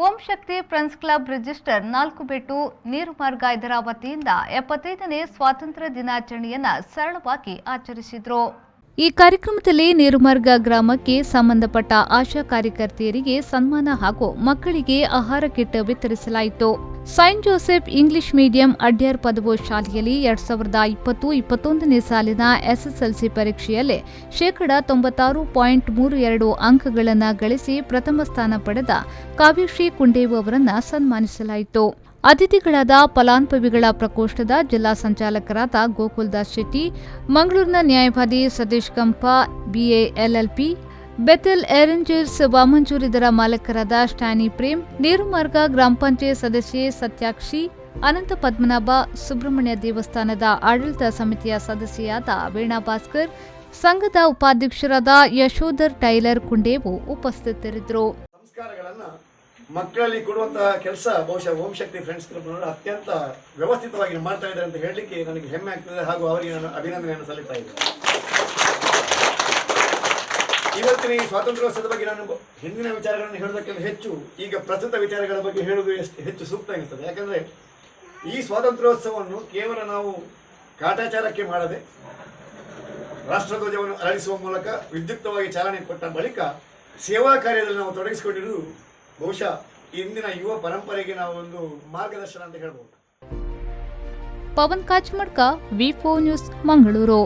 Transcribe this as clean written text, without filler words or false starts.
Om Shakti friends club register 4 ಬೆಟ್ಟು ನೀರು ಮಾರ್ಗ ಇದರ ವತಿಯಿಂದ 75ನೇ ಸ್ವಾತಂತ್ರ್ಯ ದಿನಾಚರಣೆಯನ್ನು ಸರಳವಾಗಿ ಆಚರಿಸಿದರು. ಈ ಕಾರ್ಯಕ್ರಮದಲ್ಲಿ ನೀರುಮಾರ್ಗ ಗ್ರಾಮಕ್ಕೆ ಸಂಬಂಧಪಟ್ಟ ಆಶಾ ಕಾರ್ಯಕರ್ತೆಯರಿಗೆ ಸನ್ಮಾನ ಹಾಗೂ ಮಕ್ಕಳಿಗೆ ಆಹಾರ ಕಿಟ್ ವಿತರಿಸಲಾಯಿತು. Saint Joseph English medium Adyar ಪದವಿ ಶಾಲೆಯಲ್ಲಿ 2020-21ನೇ ಸಾಲಿನ ಎಸ್ಎಸ್ಎಲ್ಸಿ ಪರೀಕ್ಷೆಯಲ್ಲಿ 96.32% ಅಂಕಗಳನ್ನು ಗಳಿಸಿ ಪ್ರಥಮ ಸ್ಥಾನ ಪಡೆದ ಕಾವ್ಯಶ್ರೀ ಕುಂಡೇವು ಅವರನ್ನು ಸನ್ಮಾನಿಸಲಾಯಿತು. ಅತಿಥಿಗಳಾದ ಫಲಾನುಭವಿಗಳ ಪ್ರಕೋಷ್ಠದ ಜಿಲ್ಲಾ ಸಂಚಾಲಕರಾದ ಗೋಕುಲ್ದಾಸ್ ಶೆಟ್ಟಿ, ಮಂಗಳೂರಿನ ನ್ಯಾಯವಾದಿ Satish ಕಂಪ, BA LLP, Bethell ಏರೆಂಜರ್ಸ್ Vamanjoor ಇದರ ಮಾಲಕರಾದ ಸ್ಟ್ಯಾನಿ ಪ್ರೇಮ್, ನೀರುಮಾರ್ಗ ಗ್ರಾಮ ಪಂಚಾಯತ್ ಸದಸ್ಯೆ ಸತ್ಯಾಕ್ಷಿ, ಅನಂತ ಪದ್ಮನಾಭ, ಸುಬ್ರಹ್ಮಣ್ಯ ದೇವಸ್ಥಾನದ ಆಡಳಿತ ಸಮಿತಿಯ ಸದಸ್ಯೆಯಾದ ವೀಣಾ ಭಾಸ್ಕರ್, ಸಂಘದ ಉಪಾಧ್ಯಕ್ಷರಾದ ಯಶೋಧರ್ ಟೈಲರ್ ಕುಂಡೇವು ಉಪಸ್ಥಿತರಿದ್ದರು. ಮಕ್ಕಳಲ್ಲಿ ಕೊಡುವಂತಹ ಕೆಲಸ ಬಹುಶಃ ಓಂ ಶಕ್ತಿ ಫ್ರೆಂಡ್ಸ್ ಕ್ಲಬ್ ಅತ್ಯಂತ ವ್ಯವಸ್ಥಿತವಾಗಿ ಮಾಡ್ತಾ ಇದ್ದಾರೆ ಅಂತ ಹೇಳಲಿಕ್ಕೆ ನನಗೆ ಹೆಮ್ಮೆ ಆಗ್ತದೆ ಹಾಗೂ ಅವರಿಗೆ ನಾನು ಅಭಿನಂದನೆಯನ್ನು ಸಲ್ಲಿಸ್ತಾ ಇದ್ದೇನೆ. ಇವತ್ತಿನ ಈ ಸ್ವಾತಂತ್ರ್ಯೋತ್ಸವದ ಬಗ್ಗೆ ನಾನು ಹಿಂದಿನ ವಿಚಾರಗಳನ್ನು ಹೇಳೋದಕ್ಕಿಂತ ಹೆಚ್ಚು ಈಗ ಪ್ರಸ್ತುತ ವಿಚಾರಗಳ ಬಗ್ಗೆ ಹೇಳುವುದು ಹೆಚ್ಚು ಸೂಕ್ತ ಅನಿಸ್ತದೆ. ಯಾಕಂದರೆ ಈ ಸ್ವಾತಂತ್ರ್ಯೋತ್ಸವವನ್ನು ಕೇವಲ ನಾವು ಕಾಟಾಚಾರಕ್ಕೆ ಮಾಡದೆ ರಾಷ್ಟ್ರಧ್ವಜವನ್ನು ಅರಳಿಸುವ ಮೂಲಕ ವಿದ್ಯುಕ್ತವಾಗಿ ಚಾಲನೆ ಕೊಟ್ಟ ಬಳಿಕ ಸೇವಾ ಕಾರ್ಯದಲ್ಲಿ ನಾವು ತೊಡಗಿಸಿಕೊಂಡಿರುವುದು ಬಹುಶಃ ಇಂದಿನ ಯುವ ಪರಂಪರೆಗೆ ನಾವು ಒಂದು ಮಾರ್ಗದರ್ಶನ ಅಂತ ಹೇಳ್ಬೋದು. Pavan Kachmadka, V4 news, Mangaluru.